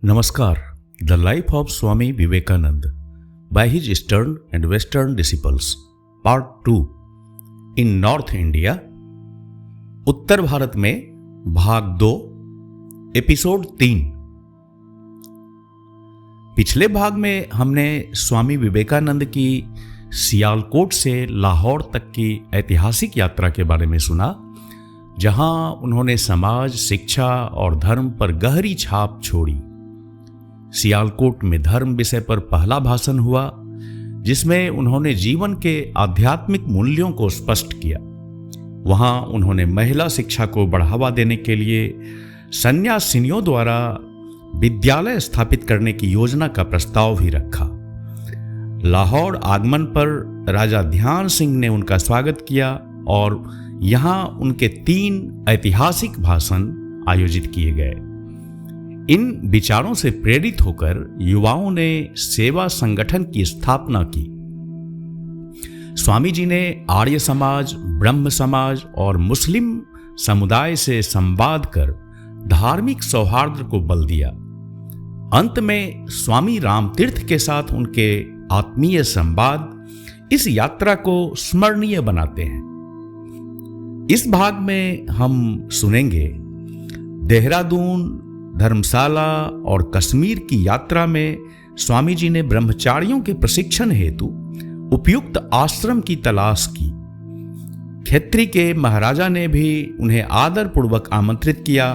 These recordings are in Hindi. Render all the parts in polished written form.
Namaskar. The life of Swami Vivekananda by his Eastern and Western disciples. Part 2. In North India. उत्तर भारत में भाग 2 एपिसोड 3। पिछले भाग में हमने स्वामी विवेकानंद की सियालकोट से लाहौर तक की ऐतिहासिक यात्रा के बारे में सुना, जहां उन्होंने समाज, शिक्षा और धर्म पर गहरी छाप छोड़ी। सियालकोट में धर्म विषय पर पहला भाषण हुआ, जिसमें उन्होंने जीवन के आध्यात्मिक मूल्यों को स्पष्ट किया। वहां उन्होंने महिला शिक्षा को बढ़ावा देने के लिए सन्यासिनियों द्वारा विद्यालय स्थापित करने की योजना का प्रस्ताव भी रखा। लाहौर आगमन पर राजा ध्यान सिंह ने उनका स्वागत किया और यहां उनके 3 ऐतिहासिक भाषण आयोजित किए गए। इन विचारों से प्रेरित होकर युवाओं ने सेवा संगठन की स्थापना की। स्वामी जी ने आर्य समाज, ब्रह्म समाज और मुस्लिम समुदाय से संवाद कर धार्मिक सौहार्द को बल दिया। अंत में स्वामी रामतीर्थ के साथ उनके आत्मीय संवाद इस यात्रा को स्मरणीय बनाते हैं। इस भाग में हम सुनेंगे देहरादून, धर्मशाला और कश्मीर की यात्रा में स्वामी जी ने ब्रह्मचारियों के प्रशिक्षण हेतु उपयुक्त आश्रम की तलाश की। खेत्री के महाराजा ने भी उन्हें आदरपूर्वक आमंत्रित किया।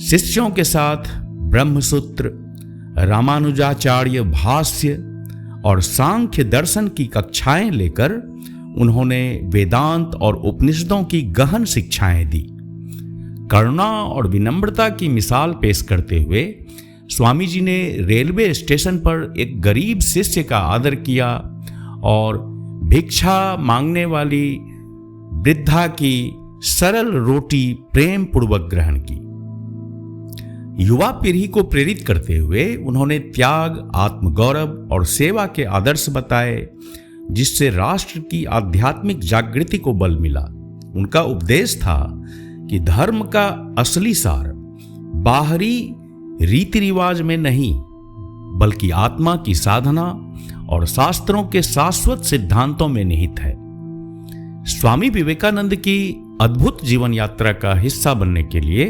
शिष्यों के साथ ब्रह्मसूत्र, रामानुजाचार्य भाष्य और सांख्य दर्शन की कक्षाएं लेकर उन्होंने वेदांत और उपनिषदों की गहन शिक्षाएं दी। करुणा और विनम्रता की मिसाल पेश करते हुए स्वामी जी ने रेलवे स्टेशन पर एक गरीब शिष्य का आदर किया और भिक्षा मांगने वाली वृद्धा की सरल रोटी प्रेम पूर्वक ग्रहण की। युवा पीढ़ी को प्रेरित करते हुए उन्होंने त्याग, आत्मगौरव और सेवा के आदर्श बताए, जिससे राष्ट्र की आध्यात्मिक जागृति को बल मिला। उनका उपदेश था कि धर्म का असली सार बाहरी रीति रिवाज में नहीं, बल्कि आत्मा की साधना और शास्त्रों के शाश्वत सिद्धांतों में निहित है। स्वामी विवेकानंद की अद्भुत जीवन यात्रा का हिस्सा बनने के लिए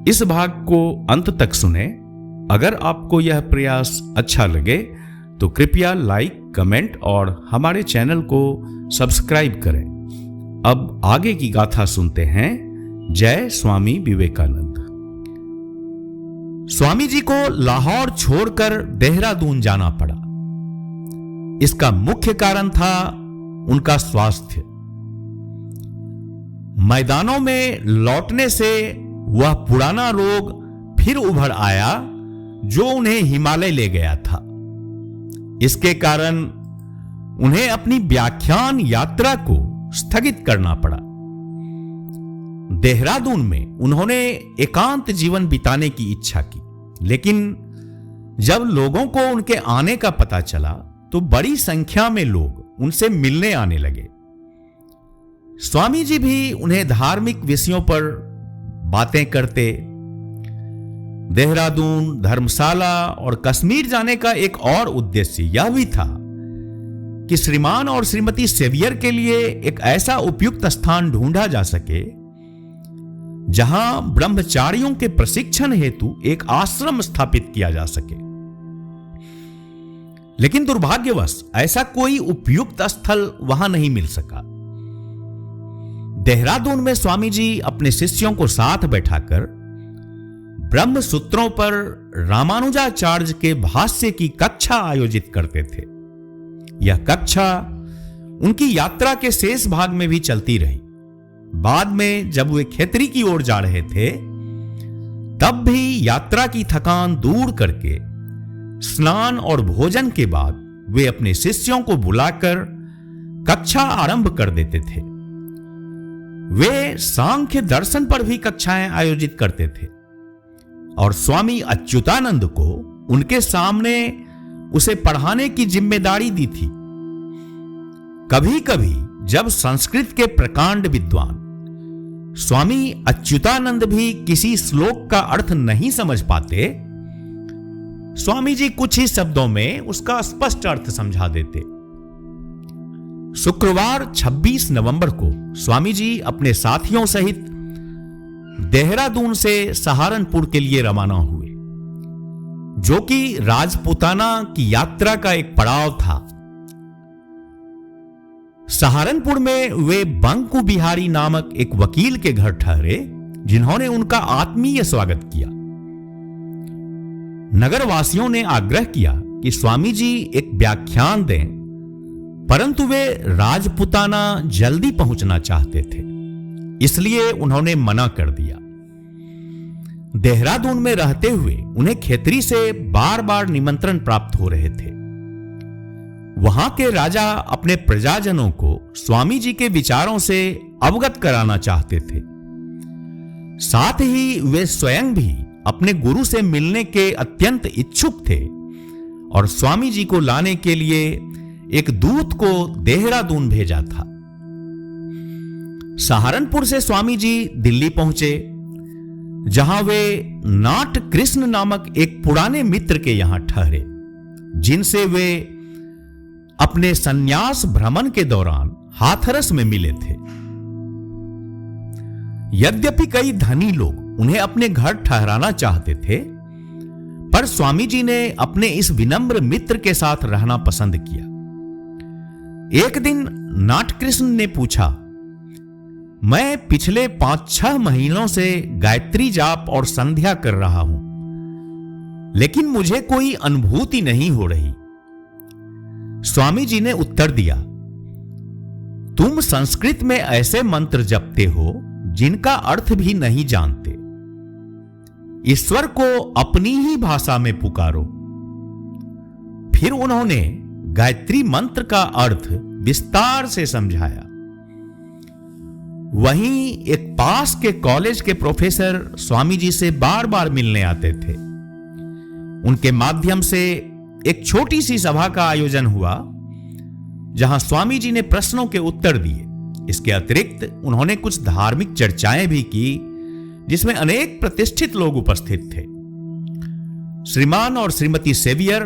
इस भाग को अंत तक सुने। अगर आपको यह प्रयास अच्छा लगे तो कृपया लाइक, कमेंट और हमारे चैनल को सब्सक्राइब करें। अब आगे की गाथा सुनते हैं। जय स्वामी विवेकानंद। स्वामी जी को लाहौर छोड़कर देहरादून जाना पड़ा। इसका मुख्य कारण था उनका स्वास्थ्य। मैदानों में लौटने से वह पुराना रोग फिर उभर आया जो उन्हें हिमालय ले गया था। इसके कारण उन्हें अपनी व्याख्यान यात्रा को स्थगित करना पड़ा। देहरादून में उन्होंने एकांत जीवन बिताने की इच्छा की, लेकिन जब लोगों को उनके आने का पता चला तो बड़ी संख्या में लोग उनसे मिलने आने लगे। स्वामी जी भी उन्हें धार्मिक विषयों पर बातें करते। देहरादून, धर्मशाला और कश्मीर जाने का एक और उद्देश्य यह भी था कि श्रीमान और श्रीमती सेवियर के लिए एक ऐसा उपयुक्त स्थान ढूंढा जा सके जहां ब्रह्मचारियों के प्रशिक्षण हेतु एक आश्रम स्थापित किया जा सके। लेकिन दुर्भाग्यवश ऐसा कोई उपयुक्त स्थल वहां नहीं मिल सका। देहरादून में स्वामी जी अपने शिष्यों को साथ बैठाकर ब्रह्म सूत्रों पर रामानुजाचार्य के भाष्य की कक्षा आयोजित करते थे। यह कक्षा उनकी यात्रा के शेष भाग में भी चलती रही। बाद में जब वे खेतरी की ओर जा रहे थे, तब भी यात्रा की थकान दूर करके स्नान और भोजन के बाद वे अपने शिष्यों को बुलाकर कक्षा आरंभ कर देते थे। वे सांख्य दर्शन पर भी कक्षाएं आयोजित करते थे और स्वामी अच्युतानंद को उनके सामने उसे पढ़ाने की जिम्मेदारी दी थी। कभी कभी जब संस्कृत के प्रकांड विद्वान स्वामी अच्युतानंद भी किसी श्लोक का अर्थ नहीं समझ पाते, स्वामी जी कुछ ही शब्दों में उसका स्पष्ट अर्थ समझा देते। शुक्रवार 26 नवंबर को स्वामी जी अपने साथियों सहित देहरादून से सहारनपुर के लिए रवाना हुए, जो कि राजपूताना की यात्रा का एक पड़ाव था। सहारनपुर में वे बंकु बिहारी नामक एक वकील के घर ठहरे, जिन्होंने उनका आत्मीय स्वागत किया। नगरवासियों ने आग्रह किया कि स्वामी जी एक व्याख्यान दें, परंतु वे राजपूताना जल्दी पहुंचना चाहते थे, इसलिए उन्होंने मना कर दिया। देहरादून में रहते हुए उन्हें खेतरी से बार बार निमंत्रण प्राप्त हो रहे थे। वहां के राजा अपने प्रजाजनों को स्वामी जी के विचारों से अवगत कराना चाहते थे। साथ ही वे स्वयं भी अपने गुरु से मिलने के अत्यंत इच्छुक थे और स्वामी जी को लाने के लिए एक दूत को देहरादून भेजा था। सहारनपुर से स्वामी जी दिल्ली पहुंचे, जहां वे नाट कृष्ण नामक एक पुराने मित्र के यहां ठहरे, जिनसे वे अपने सन्यास भ्रमण के दौरान हाथरस में मिले थे। यद्यपि कई धनी लोग उन्हें अपने घर ठहराना चाहते थे, पर स्वामी जी ने अपने इस विनम्र मित्र के साथ रहना पसंद किया। एक दिन नाटकृष्ण ने पूछा, मैं पिछले 5-6 महीनों से गायत्री जाप और संध्या कर रहा हूं, लेकिन मुझे कोई अनुभूति नहीं हो रही। स्वामी जी ने उत्तर दिया, तुम संस्कृत में ऐसे मंत्र जपते हो जिनका अर्थ भी नहीं जानते। ईश्वर को अपनी ही भाषा में पुकारो। फिर उन्होंने गायत्री मंत्र का अर्थ विस्तार से समझाया। वहीं एक पास के कॉलेज के प्रोफेसर स्वामी जी से बार बार मिलने आते थे। उनके माध्यम से एक छोटी सी सभा का आयोजन हुआ, जहां स्वामी जी ने प्रश्नों के उत्तर दिए। इसके अतिरिक्त उन्होंने कुछ धार्मिक चर्चाएं भी की, जिसमें अनेक प्रतिष्ठित लोग उपस्थित थे। श्रीमान और श्रीमती सेवियर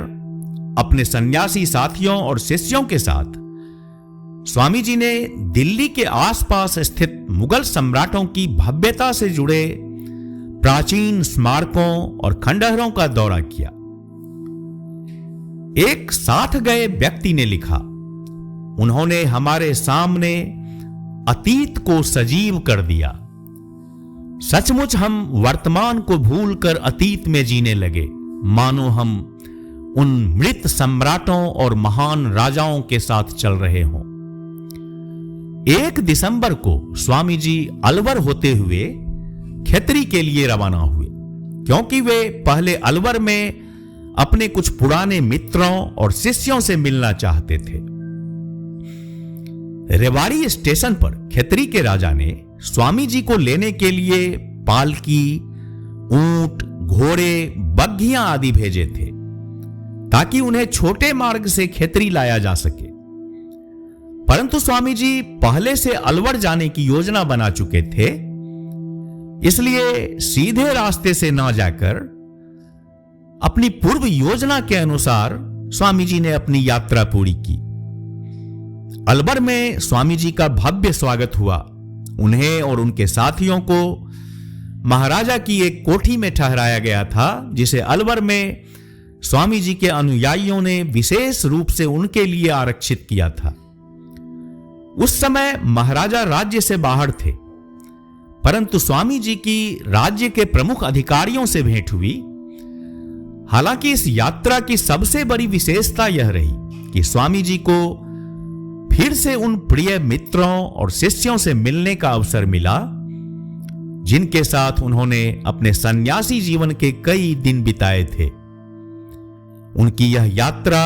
अपने सन्यासी साथियों और शिष्यों के साथ स्वामी जी ने दिल्ली के आसपास स्थित मुगल सम्राटों की भव्यता से जुड़े प्राचीन स्मारकों और खंडहरों का दौरा किया। एक साथ गए व्यक्ति ने लिखा, उन्होंने हमारे सामने अतीत को सजीव कर दिया। सचमुच हम वर्तमान को भूलकर अतीत में जीने लगे, मानो हम उन मृत सम्राटों और महान राजाओं के साथ चल रहे हों। 1 दिसंबर को स्वामी जी अलवर होते हुए खेतरी के लिए रवाना हुए, क्योंकि वे पहले अलवर में अपने कुछ पुराने मित्रों और शिष्यों से मिलना चाहते थे। रेवाड़ी स्टेशन पर खेतरी के राजा ने स्वामी जी को लेने के लिए पालकी, ऊंट, घोड़े, बग्घियां आदि भेजे थे, ताकि उन्हें छोटे मार्ग से खेतरी लाया जा सके। परंतु स्वामी जी पहले से अलवर जाने की योजना बना चुके थे, इसलिए सीधे रास्ते से ना जाकर अपनी पूर्व योजना के अनुसार स्वामी जी ने अपनी यात्रा पूरी की। अलवर में स्वामी जी का भव्य स्वागत हुआ। उन्हें और उनके साथियों को महाराजा की एक कोठी में ठहराया गया था, जिसे अलवर में स्वामी जी के अनुयायियों ने विशेष रूप से उनके लिए आरक्षित किया था। उस समय महाराजा राज्य से बाहर थे, परंतु स्वामी जी की राज्य के प्रमुख अधिकारियों से भेंट हुई। हालांकि इस यात्रा की सबसे बड़ी विशेषता यह रही कि स्वामी जी को फिर से उन प्रिय मित्रों और शिष्यों से मिलने का अवसर मिला, जिनके साथ उन्होंने अपने सन्यासी जीवन के कई दिन बिताए थे। उनकी यह यात्रा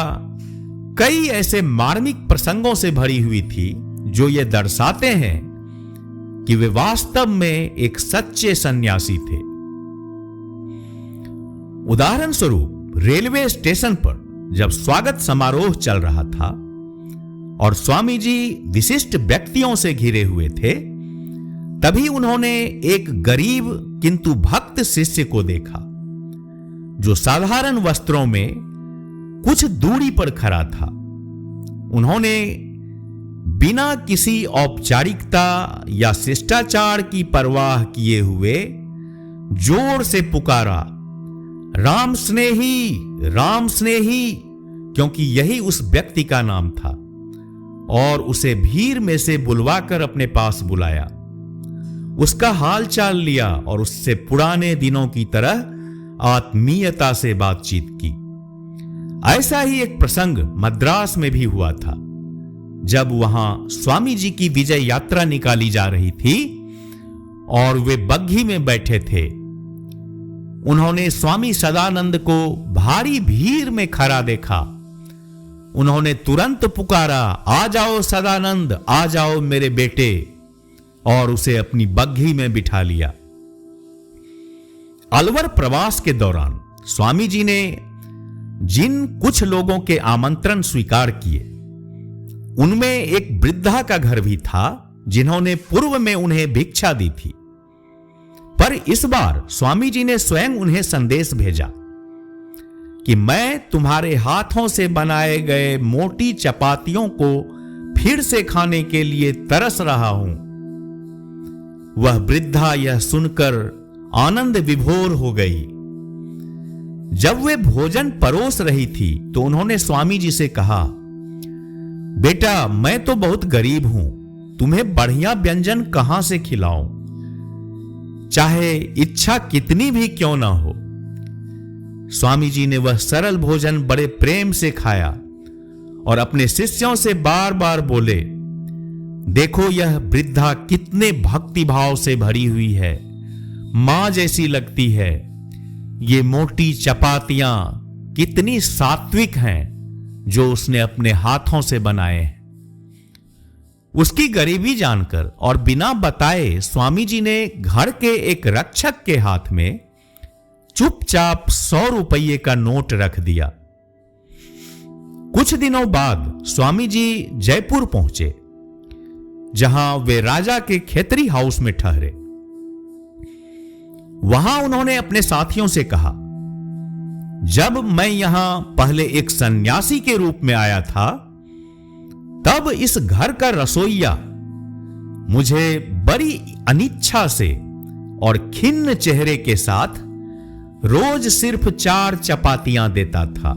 कई ऐसे मार्मिक प्रसंगों से भरी हुई थी, जो ये दर्शाते हैं कि वे वास्तव में एक सच्चे सन्यासी थे। उदाहरण स्वरूप, रेलवे स्टेशन पर जब स्वागत समारोह चल रहा था और स्वामी जी विशिष्ट व्यक्तियों से घिरे हुए थे, तभी उन्होंने एक गरीब किंतु भक्त शिष्य को देखा। जो साधारण वस्त्रों में कुछ दूरी पर खड़ा था। उन्होंने बिना किसी औपचारिकता या शिष्टाचार की परवाह किए हुए जोर से पुकारा, राम स्नेही, राम स्नेही, क्योंकि यही उस व्यक्ति का नाम था, और उसे भीड़ में से बुलवाकर अपने पास बुलाया। उसका हाल चाल लिया और उससे पुराने दिनों की तरह आत्मीयता से बातचीत की। ऐसा ही एक प्रसंग मद्रास में भी हुआ था, जब वहां स्वामी जी की विजय यात्रा निकाली जा रही थी और वे बग्घी में बैठे थे। उन्होंने स्वामी सदानंद को भारी भीड़ में खड़ा देखा। उन्होंने तुरंत पुकारा, आ जाओ सदानंद, आ जाओ मेरे बेटे, और उसे अपनी बग्घी में बिठा लिया। अलवर प्रवास के दौरान स्वामी जी ने जिन कुछ लोगों के आमंत्रण स्वीकार किए, उनमें एक वृद्धा का घर भी था, जिन्होंने पूर्व में उन्हें भिक्षा दी थी। पर इस बार स्वामी जी ने स्वयं उन्हें संदेश भेजा कि मैं तुम्हारे हाथों से बनाए गए मोटी चपातियों को फिर से खाने के लिए तरस रहा हूं। वह वृद्धा यह सुनकर आनंद विभोर हो गई। जब वे भोजन परोस रही थी तो उन्होंने स्वामी जी से कहा, बेटा, मैं तो बहुत गरीब हूं, तुम्हें बढ़िया व्यंजन कहां से खिलाऊं, चाहे इच्छा कितनी भी क्यों ना हो। स्वामी जी ने वह सरल भोजन बड़े प्रेम से खाया और अपने शिष्यों से बार बार बोले, देखो यह वृद्धा कितने भक्ति भाव से भरी हुई है, मां जैसी लगती है। ये मोटी चपातियां कितनी सात्विक हैं जो उसने अपने हाथों से बनाए हैं। उसकी गरीबी जानकर और बिना बताए स्वामी जी ने घर के एक रक्षक के हाथ में चुपचाप 100 रुपये का नोट रख दिया। कुछ दिनों बाद स्वामी जी जयपुर पहुंचे, जहां वे राजा के खेतरी हाउस में ठहरे। वहां उन्होंने अपने साथियों से कहा, जब मैं यहां पहले एक सन्यासी के रूप में आया था, तब इस घर का रसोइया मुझे बड़ी अनिच्छा से और खिन्न चेहरे के साथ रोज सिर्फ 4 चपातियां देता था,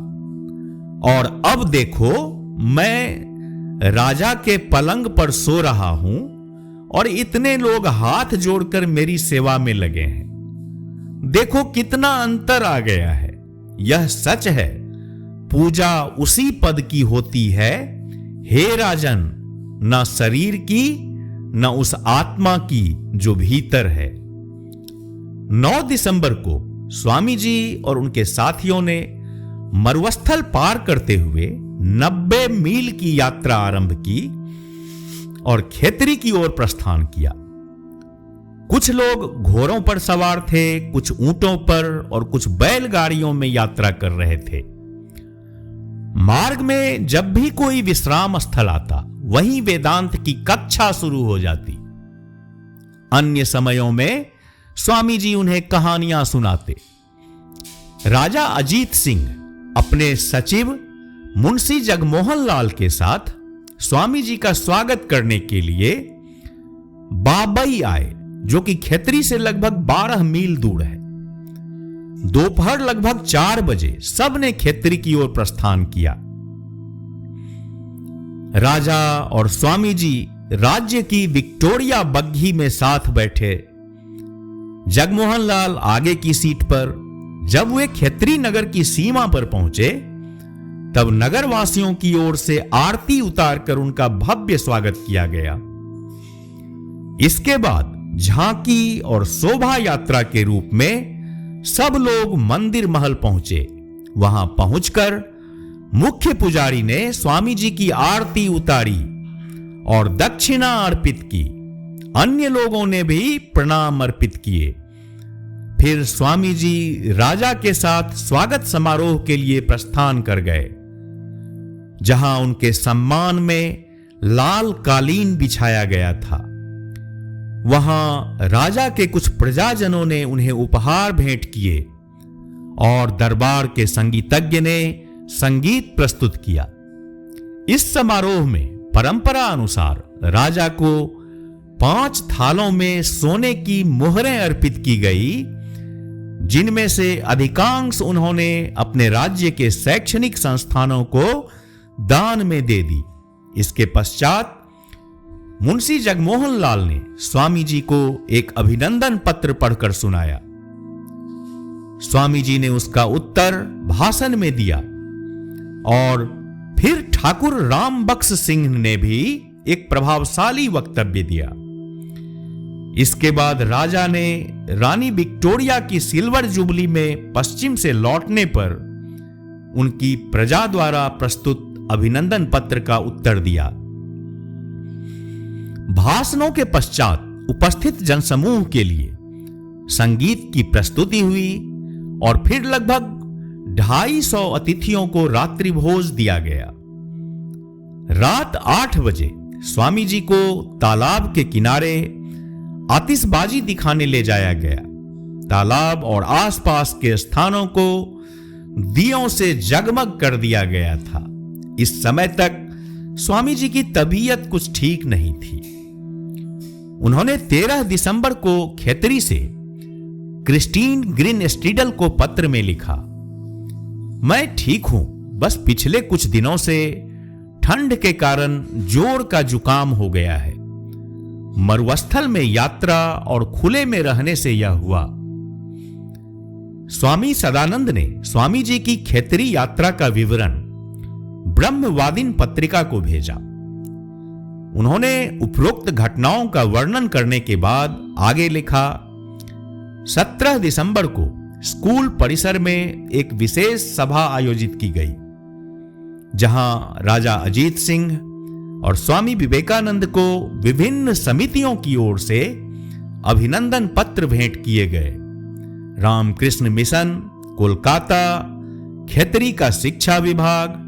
और अब देखो मैं राजा के पलंग पर सो रहा हूं और इतने लोग हाथ जोड़कर मेरी सेवा में लगे हैं। देखो कितना अंतर आ गया है। यह सच है, पूजा उसी पद की होती है, हे राजन, न शरीर की न उस आत्मा की जो भीतर है। 9 दिसंबर को स्वामी जी और उनके साथियों ने मरुस्थल पार करते हुए 90 मील की यात्रा आरंभ की और खेतरी की ओर प्रस्थान किया। कुछ लोग घोड़ों पर सवार थे, कुछ ऊंटों पर और कुछ बैलगाड़ियों में यात्रा कर रहे थे। मार्ग में जब भी कोई विश्राम स्थल आता, वहीं वेदांत की कक्षा शुरू हो जाती। अन्य समयों में स्वामी जी उन्हें कहानियां सुनाते। राजा अजीत सिंह अपने सचिव मुंशी जगमोहन लाल के साथ स्वामी जी का स्वागत करने के लिए बाबई आए, जो कि खेतरी से लगभग 12 मील दूर है। दोपहर लगभग 4 बजे सबने खेतरी की ओर प्रस्थान किया। राजा और स्वामी जी राज्य की विक्टोरिया बग्घी में साथ बैठे। जगमोहन लाल आगे की सीट पर। जब वे खेतरी नगर की सीमा पर पहुंचे, तब नगरवासियों की ओर से आरती उतारकर उनका भव्य स्वागत किया गया। इसके बाद झांकी और शोभा यात्रा के रूप में सब लोग मंदिर महल पहुंचे। वहां पहुंचकर मुख्य पुजारी ने स्वामी जी की आरती उतारी और दक्षिणा अर्पित की। अन्य लोगों ने भी प्रणाम अर्पित किए। फिर स्वामी जी राजा के साथ स्वागत समारोह के लिए प्रस्थान कर गए, जहां उनके सम्मान में लाल कालीन बिछाया गया था। वहां राजा के कुछ प्रजाजनों ने उन्हें उपहार भेंट किए और दरबार के संगीतज्ञ ने संगीत प्रस्तुत किया। इस समारोह में परंपरा अनुसार राजा को 5 थालों में सोने की मोहरें अर्पित की गई, जिनमें से अधिकांश उन्होंने अपने राज्य के शैक्षणिक संस्थानों को दान में दे दी। इसके पश्चात मुंशी जगमोहन लाल ने स्वामी जी को एक अभिनंदन पत्र पढ़कर सुनाया। स्वामी जी ने उसका उत्तर भाषण में दिया और फिर ठाकुर राम बख्श सिंह ने भी एक प्रभावशाली वक्तव्य दिया। इसके बाद राजा ने रानी विक्टोरिया की सिल्वर जुबली में पश्चिम से लौटने पर उनकी प्रजा द्वारा प्रस्तुत अभिनंदन पत्र का उत्तर दिया। भाषणों के पश्चात उपस्थित जनसमूह के लिए संगीत की प्रस्तुति हुई और फिर लगभग 250 अतिथियों को रात्रि भोज दिया गया। रात 8 बजे स्वामी जी को तालाब के किनारे आतिशबाजी दिखाने ले जाया गया। तालाब और आसपास के स्थानों को दियों से जगमग कर दिया गया था। इस समय तक स्वामी जी की तबीयत कुछ ठीक नहीं थी। उन्होंने 13 दिसंबर को खेतरी से क्रिस्टीन ग्रीन स्ट्रीडल को पत्र में लिखा, मैं ठीक हूं, बस पिछले कुछ दिनों से ठंड के कारण जोर का जुकाम हो गया है। मरुस्थल में यात्रा और खुले में रहने से यह हुआ। स्वामी सदानंद ने स्वामी जी की खेतरी यात्रा का विवरण ब्रह्मवादिन पत्रिका को भेजा। उन्होंने उपरोक्त घटनाओं का वर्णन करने के बाद आगे लिखा, 17 दिसंबर को स्कूल परिसर में एक विशेष सभा आयोजित की गई, जहां राजा अजीत सिंह और स्वामी विवेकानंद को विभिन्न समितियों की ओर से अभिनंदन पत्र भेंट किए गए। रामकृष्ण मिशन, कोलकाता, खेतरी का शिक्षा विभाग,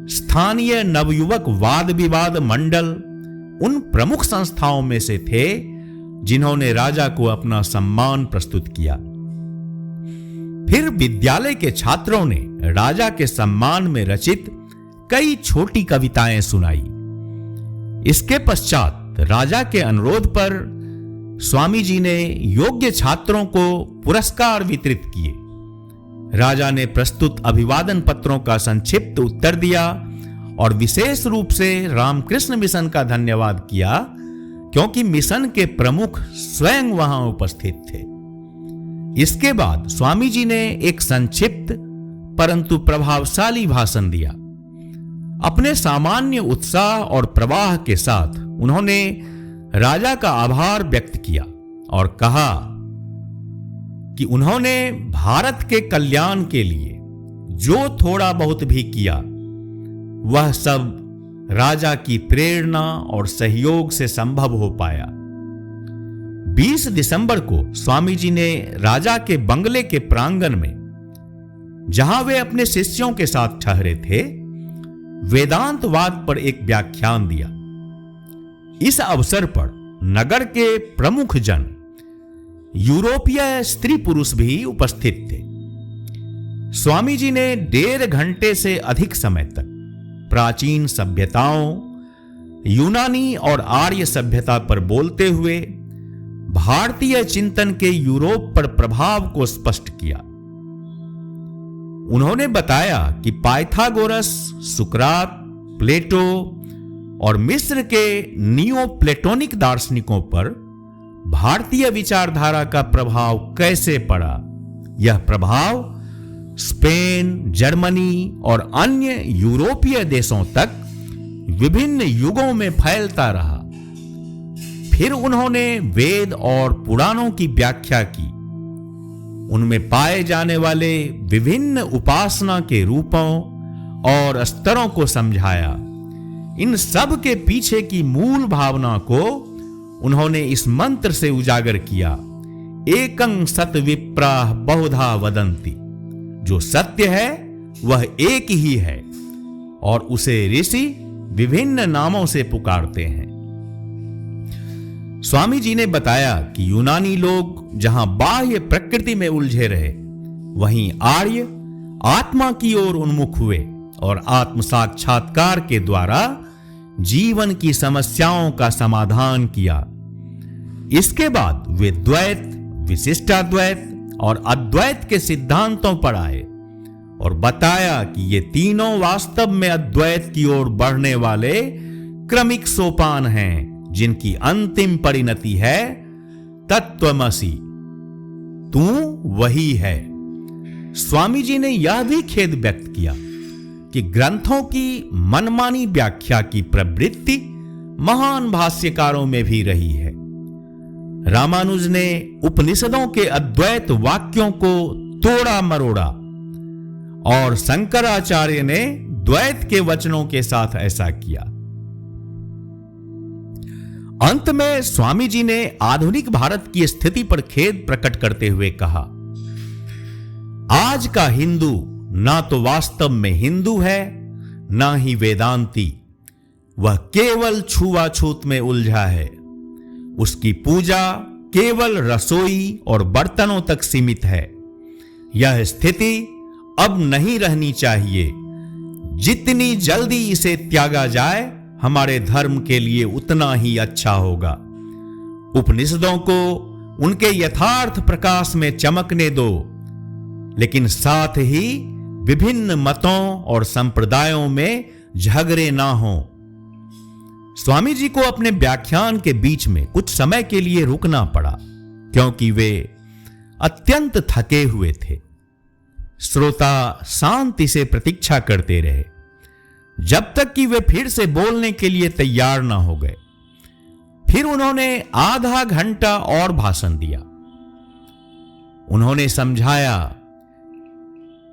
स्थानीय नवयुवक वाद विवाद मंडल उन प्रमुख संस्थाओं में से थे जिन्होंने राजा को अपना सम्मान प्रस्तुत किया। फिर विद्यालय के छात्रों ने राजा के सम्मान में रचित कई छोटी कविताएं सुनाई। इसके पश्चात राजा के अनुरोध पर स्वामी जी ने योग्य छात्रों को पुरस्कार वितरित किए। राजा ने प्रस्तुत अभिवादन पत्रों का संक्षिप्त उत्तर दिया और विशेष रूप से रामकृष्ण मिशन का धन्यवाद किया, क्योंकि मिशन के प्रमुख स्वयं वहां उपस्थित थे। इसके बाद स्वामी जी ने एक संक्षिप्त परंतु प्रभावशाली भाषण दिया। अपने सामान्य उत्साह और प्रवाह के साथ उन्होंने राजा का आभार व्यक्त किया और कहा कि उन्होंने भारत के कल्याण के लिए जो थोड़ा बहुत भी किया, वह सब राजा की प्रेरणा और सहयोग से संभव हो पाया। 20 दिसंबर को स्वामी जी ने राजा के बंगले के प्रांगण में, जहां वे अपने शिष्यों के साथ ठहरे थे, वेदांतवाद पर एक व्याख्यान दिया। इस अवसर पर नगर के प्रमुख जन, यूरोपीय स्त्री पुरुष भी उपस्थित थे। स्वामी जी ने 1.5 घंटे से अधिक समय तक प्राचीन सभ्यताओं, यूनानी और आर्य सभ्यता पर बोलते हुए भारतीय चिंतन के यूरोप पर प्रभाव को स्पष्ट किया। उन्होंने बताया कि पाइथागोरस, सुकरात, प्लेटो और मिस्र के नियो प्लेटोनिक दार्शनिकों पर भारतीय विचारधारा का प्रभाव कैसे पड़ा। यह प्रभाव स्पेन, जर्मनी और अन्य यूरोपीय देशों तक विभिन्न युगों में फैलता रहा। फिर उन्होंने वेद और पुराणों की व्याख्या की, उनमें पाए जाने वाले विभिन्न उपासना के रूपों और स्तरों को समझाया। इन सब के पीछे की मूल भावना को उन्होंने इस मंत्र से उजागर किया, एकं सत विप्राः बहुधा वदन्ति। जो सत्य है वह एक ही है और उसे ऋषि विभिन्न नामों से पुकारते हैं। स्वामी जी ने बताया कि यूनानी लोग जहां बाह्य प्रकृति में उलझे रहे, वहीं आर्य आत्मा की ओर उन्मुख हुए और आत्म साक्षात्कार के द्वारा जीवन की समस्याओं का समाधान किया। इसके बाद वे द्वैत, विशिष्टाद्वैत और अद्वैत के सिद्धांतों पर आए और बताया कि ये तीनों वास्तव में अद्वैत की ओर बढ़ने वाले क्रमिक सोपान हैं, जिनकी अंतिम परिणति है तत्वमसि, तू वही है। स्वामी जी ने यह भी खेद व्यक्त किया कि ग्रंथों की मनमानी व्याख्या की प्रवृत्ति महान भाष्यकारों में भी रही है। रामानुज ने उपनिषदों के अद्वैत वाक्यों को तोड़ा मरोड़ा और शंकराचार्य ने द्वैत के वचनों के साथ ऐसा किया। अंत में स्वामी जी ने आधुनिक भारत की स्थिति पर खेद प्रकट करते हुए कहा, आज का हिंदू ना तो वास्तव में हिंदू है, ना ही वेदांती। वह केवल छुआछूत में उलझा है। उसकी पूजा केवल रसोई और बर्तनों तक सीमित है। यह स्थिति अब नहीं रहनी चाहिए। जितनी जल्दी इसे त्यागा जाए, हमारे धर्म के लिए उतना ही अच्छा होगा। उपनिषदों को उनके यथार्थ प्रकाश में चमकने दो, लेकिन साथ ही विभिन्न मतों और संप्रदायों में झगड़े ना हों। स्वामी जी को अपने व्याख्यान के बीच में कुछ समय के लिए रुकना पड़ा, क्योंकि वे अत्यंत थके हुए थे। श्रोता शांति से प्रतीक्षा करते रहे, जब तक कि वे फिर से बोलने के लिए तैयार ना हो गए। फिर उन्होंने आधा घंटा और भाषण दिया। उन्होंने समझाया,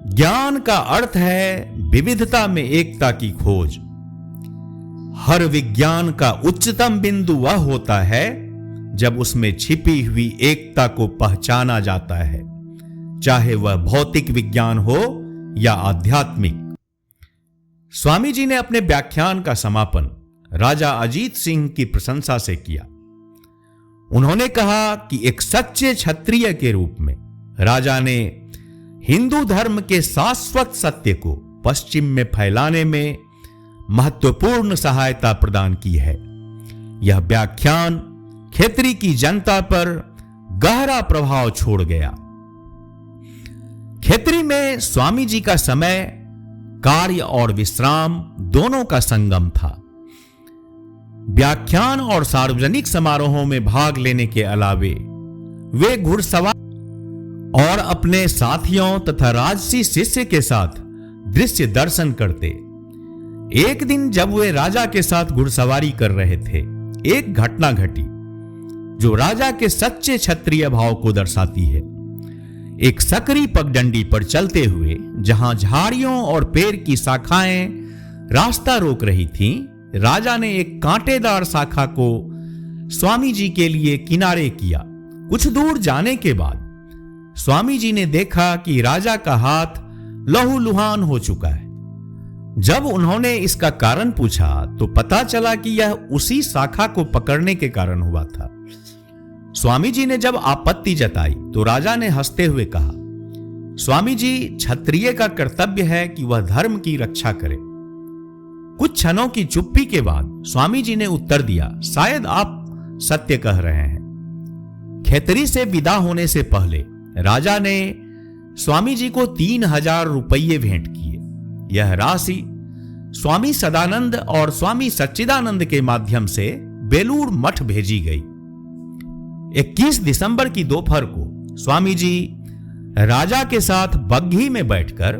ज्ञान का अर्थ है विविधता में एकता की खोज। हर विज्ञान का उच्चतम बिंदु वह होता है जब उसमें छिपी हुई एकता को पहचाना जाता है, चाहे वह भौतिक विज्ञान हो या आध्यात्मिक। स्वामी जी ने अपने व्याख्यान का समापन राजा अजीत सिंह की प्रशंसा से किया। उन्होंने कहा कि एक सच्चे क्षत्रिय के रूप में राजा ने हिंदू धर्म के शाश्वत सत्य को पश्चिम में फैलाने में महत्वपूर्ण सहायता प्रदान की है। यह व्याख्यान खेतरी की जनता पर गहरा प्रभाव छोड़ गया। खेतरी में स्वामी जी का समय कार्य और विश्राम दोनों का संगम था। व्याख्यान और सार्वजनिक समारोहों में भाग लेने के अलावे वे घुड़सवार और अपने साथियों तथा राजसी शिष्य के साथ दृश्य दर्शन करते। एक दिन जब वे राजा के साथ घुड़सवारी कर रहे थे, एक घटना घटी जो राजा के सच्चे क्षत्रिय भाव को दर्शाती है। एक सकरी पगडंडी पर चलते हुए जहां झाड़ियों और पेड़ की शाखाएं रास्ता रोक रही थीं, राजा ने एक कांटेदार शाखा को स्वामी जी के लिए किनारे किया। कुछ दूर जाने के बाद स्वामी जी ने देखा कि राजा का हाथ लहूलुहान हो चुका है। जब उन्होंने इसका कारण पूछा तो पता चला कि यह उसी शाखा को पकड़ने के कारण हुआ था। स्वामी जी ने जब आपत्ति जताई तो राजा ने हंसते हुए कहा, स्वामी जी, क्षत्रिय का कर्तव्य है कि वह धर्म की रक्षा करे। कुछ क्षणों की चुप्पी के बाद स्वामी जी ने उत्तर दिया, शायद आप सत्य कह रहे हैं। खेतरी से विदा होने से पहले राजा ने स्वामी जी को 3000 रुपये भेंट किए। यह राशि स्वामी सदानंद और स्वामी सच्चिदानंद के माध्यम से बेलूर मठ भेजी गई। 21 दिसंबर की दोपहर को स्वामी जी राजा के साथ बग्घी में बैठकर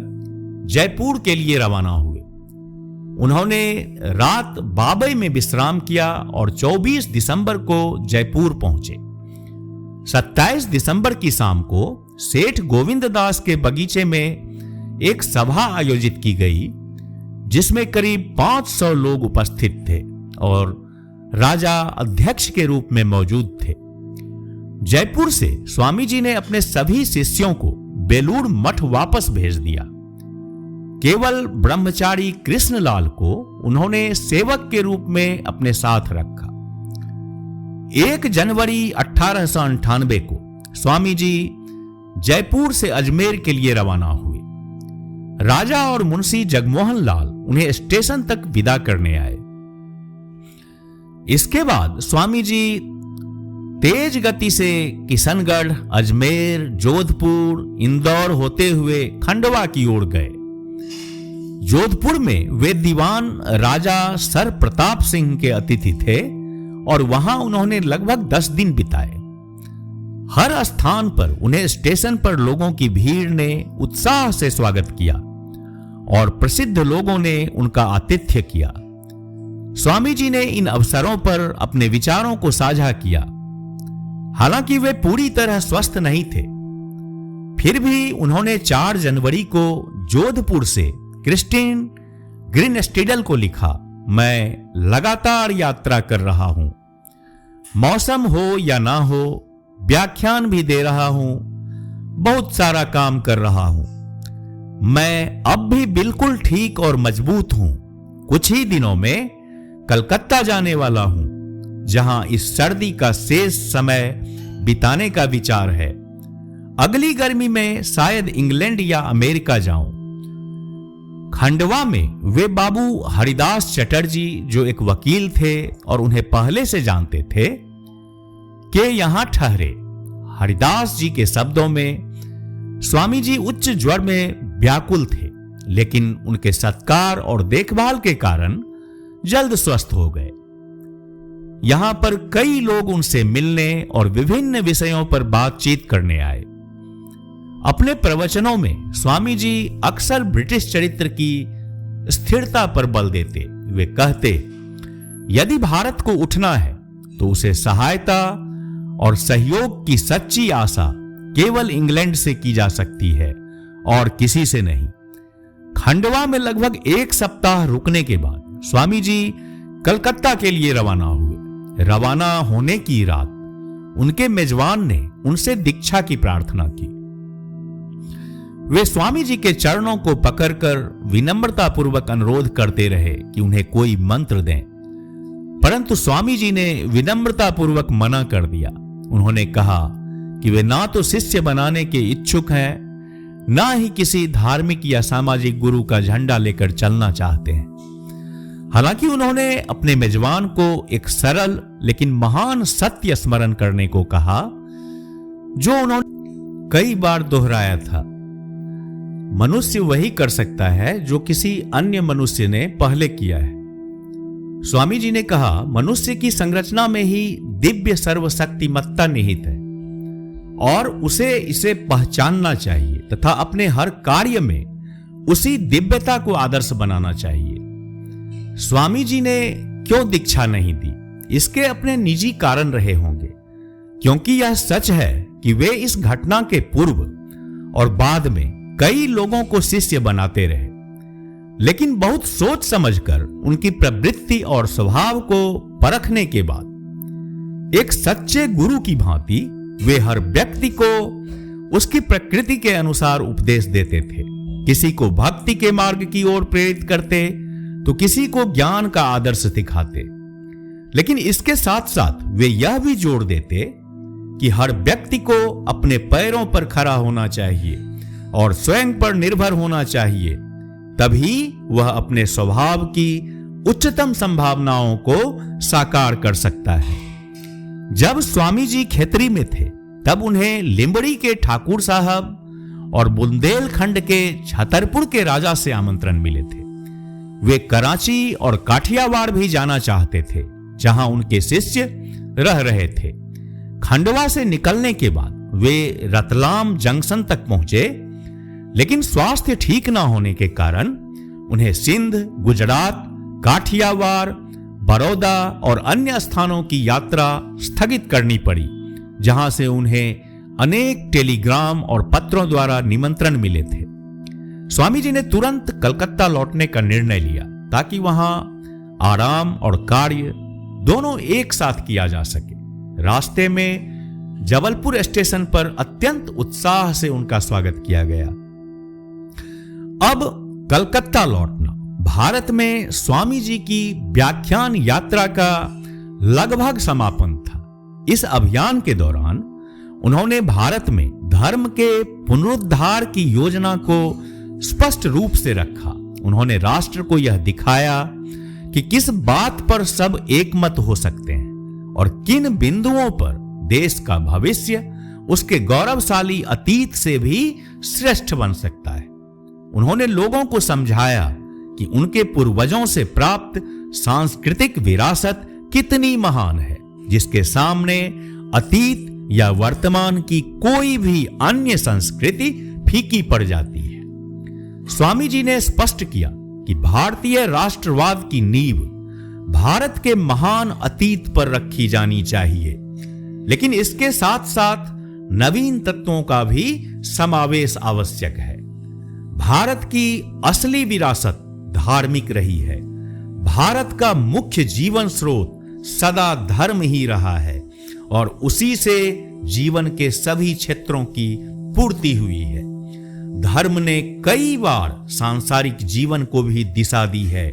जयपुर के लिए रवाना हुए। उन्होंने रात बाबई में विश्राम किया और 24 दिसंबर को जयपुर पहुंचे। 27 दिसंबर की शाम को सेठ गोविंद दास के बगीचे में एक सभा आयोजित की गई, जिसमें करीब 500 लोग उपस्थित थे और राजा अध्यक्ष के रूप में मौजूद थे। जयपुर से स्वामी जी ने अपने सभी शिष्यों को बेलूर मठ वापस भेज दिया। केवल ब्रह्मचारी कृष्णलाल को उन्होंने सेवक के रूप में अपने साथ रखा। 1 जनवरी 1898 को स्वामी जी जयपुर से अजमेर के लिए रवाना हुए। राजा और मुंशी जगमोहन लाल उन्हें स्टेशन तक विदा करने आए। इसके बाद स्वामी जी तेज गति से किशनगढ़, अजमेर, जोधपुर, इंदौर होते हुए खंडवा की ओर गए। जोधपुर में वे दीवान राजा सर प्रताप सिंह के अतिथि थे और वहां उन्होंने लगभग 10 दिन बिताए। हर स्थान पर उन्हें स्टेशन पर लोगों की भीड़ ने उत्साह से स्वागत किया और प्रसिद्ध लोगों ने उनका आतिथ्य किया। स्वामी जी ने इन अवसरों पर अपने विचारों को साझा किया। हालांकि वे पूरी तरह स्वस्थ नहीं थे, फिर भी उन्होंने 4 जनवरी को जोधपुर से क्रिस्टीन ग्रीनस्टीडल को लिखा, मैं लगातार यात्रा कर रहा हूं, मौसम हो या ना हो, व्याख्यान भी दे रहा हूं, बहुत सारा काम कर रहा हूं। मैं अब भी बिल्कुल ठीक और मजबूत हूं। कुछ ही दिनों में कलकत्ता जाने वाला हूं, जहां इस सर्दी का शेष समय बिताने का विचार है। अगली गर्मी में शायद इंग्लैंड या अमेरिका जाऊं। खंडवा में वे बाबू हरिदास चटर्जी, जो एक वकील थे और उन्हें पहले से जानते थे, के यहां ठहरे। हरिदास जी के शब्दों में स्वामी जी उच्च ज्वर में व्याकुल थे, लेकिन उनके सत्कार और देखभाल के कारण जल्द स्वस्थ हो गए। यहां पर कई लोग उनसे मिलने और विभिन्न विषयों पर बातचीत करने आए। अपने प्रवचनों में स्वामी जी अक्सर ब्रिटिश चरित्र की स्थिरता पर बल देते। वे कहते, यदि भारत को उठना है तो उसे सहायता और सहयोग की सच्ची आशा केवल इंग्लैंड से की जा सकती है और किसी से नहीं। खंडवा में लगभग 1 सप्ताह रुकने के बाद स्वामी जी कलकत्ता के लिए रवाना हुए। रवाना होने की रात उनके मेजबान ने उनसे दीक्षा की प्रार्थना की। वे स्वामी जी के चरणों को पकड़कर विनम्रता पूर्वक अनुरोध करते रहे कि उन्हें कोई मंत्र दें, परंतु स्वामी जी ने विनम्रता पूर्वक मना कर दिया। उन्होंने कहा कि वे ना तो शिष्य बनाने के इच्छुक हैं, ना ही किसी धार्मिक या सामाजिक गुरु का झंडा लेकर चलना चाहते हैं। हालांकि उन्होंने अपने मेजबान को एक सरल लेकिन महान सत्य स्मरण करने को कहा, जो उन्होंने कई बार दोहराया था। मनुष्य वही कर सकता है जो किसी अन्य मनुष्य ने पहले किया है। स्वामी जी ने कहा, मनुष्य की संरचना में ही दिव्य सर्वशक्तिमत्ता निहित है और उसे इसे पहचानना चाहिए तथा अपने हर कार्य में उसी दिव्यता को आदर्श बनाना चाहिए। स्वामी जी ने क्यों दीक्षा नहीं दी, इसके अपने निजी कारण रहे होंगे, क्योंकि यह सच है कि वे इस घटना के पूर्व और बाद में कई लोगों को शिष्य बनाते रहे, लेकिन बहुत सोच समझकर उनकी प्रवृत्ति और स्वभाव को परखने के बाद एक सच्चे गुरु की भांति वे हर व्यक्ति को उसकी प्रकृति के अनुसार उपदेश देते थे। किसी को भक्ति के मार्ग की ओर प्रेरित करते तो किसी को ज्ञान का आदर्श दिखाते, लेकिन इसके साथ साथ वे यह भी जोड़ देते कि हर व्यक्ति को अपने पैरों पर खड़ा होना चाहिए और स्वयं पर निर्भर होना चाहिए, तभी वह अपने स्वभाव की उच्चतम संभावनाओं को साकार कर सकता है। जब स्वामी जी खेतरी में थे तब उन्हें लिंबड़ी के ठाकुर साहब और बुंदेलखंड के छतरपुर के राजा से आमंत्रण मिले थे। वे कराची और काठियावाड़ भी जाना चाहते थे, जहां उनके शिष्य रह रहे थे। खंडवा से निकलने के बाद वे रतलाम जंक्शन तक पहुंचे, लेकिन स्वास्थ्य ठीक न होने के कारण उन्हें सिंध, गुजरात, काठियावाड़, बड़ौदा और अन्य स्थानों की यात्रा स्थगित करनी पड़ी, जहां से उन्हें अनेक टेलीग्राम और पत्रों द्वारा निमंत्रण मिले थे। स्वामी जी ने तुरंत कलकत्ता लौटने का निर्णय लिया ताकि वहां आराम और कार्य दोनों एक साथ किया जा सके। रास्ते में जबलपुर स्टेशन पर अत्यंत उत्साह से उनका स्वागत किया गया। अब कलकत्ता लौटना भारत में स्वामी जी की व्याख्यान यात्रा का लगभग समापन था। इस अभियान के दौरान उन्होंने भारत में धर्म के पुनरुद्धार की योजना को स्पष्ट रूप से रखा। उन्होंने राष्ट्र को यह दिखाया कि किस बात पर सब एकमत हो सकते हैं और किन बिंदुओं पर देश का भविष्य उसके गौरवशाली अतीत से भी श्रेष्ठ बन सकता है। उन्होंने लोगों को समझाया कि उनके पूर्वजों से प्राप्त सांस्कृतिक विरासत कितनी महान है, जिसके सामने अतीत या वर्तमान की कोई भी अन्य संस्कृति फीकी पड़ जाती है। स्वामी जी ने स्पष्ट किया कि भारतीय राष्ट्रवाद की नींव भारत के महान अतीत पर रखी जानी चाहिए, लेकिन इसके साथ साथ नवीन तत्वों का भी समावेश आवश्यक है। भारत की असली विरासत धार्मिक रही है। भारत का मुख्य जीवन स्रोत सदा धर्म ही रहा है और उसी से जीवन के सभी क्षेत्रों की पूर्ति हुई है। धर्म ने कई बार सांसारिक जीवन को भी दिशा दी है।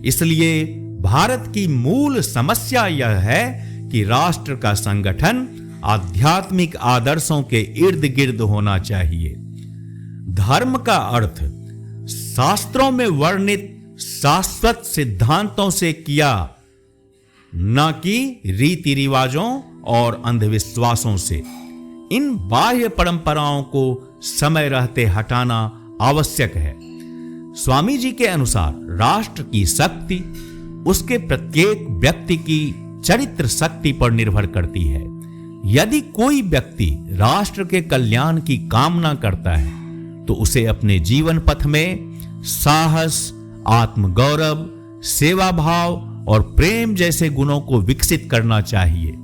इसलिए भारत की मूल समस्या यह है कि राष्ट्र का संगठन आध्यात्मिक आदर्शों के इर्द गिर्द होना चाहिए। धर्म का अर्थ शास्त्रों में वर्णित शाश्वत सिद्धांतों से किया, न कि रीति रिवाजों और अंधविश्वासों से। इन बाह्य परंपराओं को समय रहते हटाना आवश्यक है। स्वामी जी के अनुसार राष्ट्र की शक्ति उसके प्रत्येक व्यक्ति की चरित्र शक्ति पर निर्भर करती है। यदि कोई व्यक्ति राष्ट्र के कल्याण की कामना करता है तो उसे अपने जीवन पथ में साहस, आत्मगौरव, सेवा भाव और प्रेम जैसे गुणों को विकसित करना चाहिए।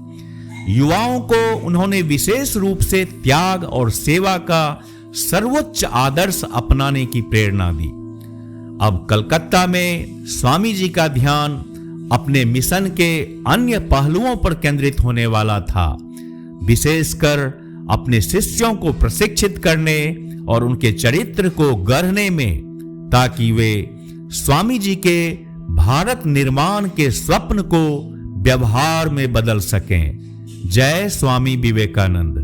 युवाओं को उन्होंने विशेष रूप से त्याग और सेवा का सर्वोच्च आदर्श अपनाने की प्रेरणा दी। अब कलकत्ता में स्वामी जी का ध्यान अपने मिशन के अन्य पहलुओं पर केंद्रित होने वाला था, विशेषकर अपने शिष्यों को प्रशिक्षित करने और उनके चरित्र को गढ़ने में, ताकि वे स्वामी जी के भारत निर्माण के स्वप्न को व्यवहार में बदल सकें। जय स्वामी विवेकानंद।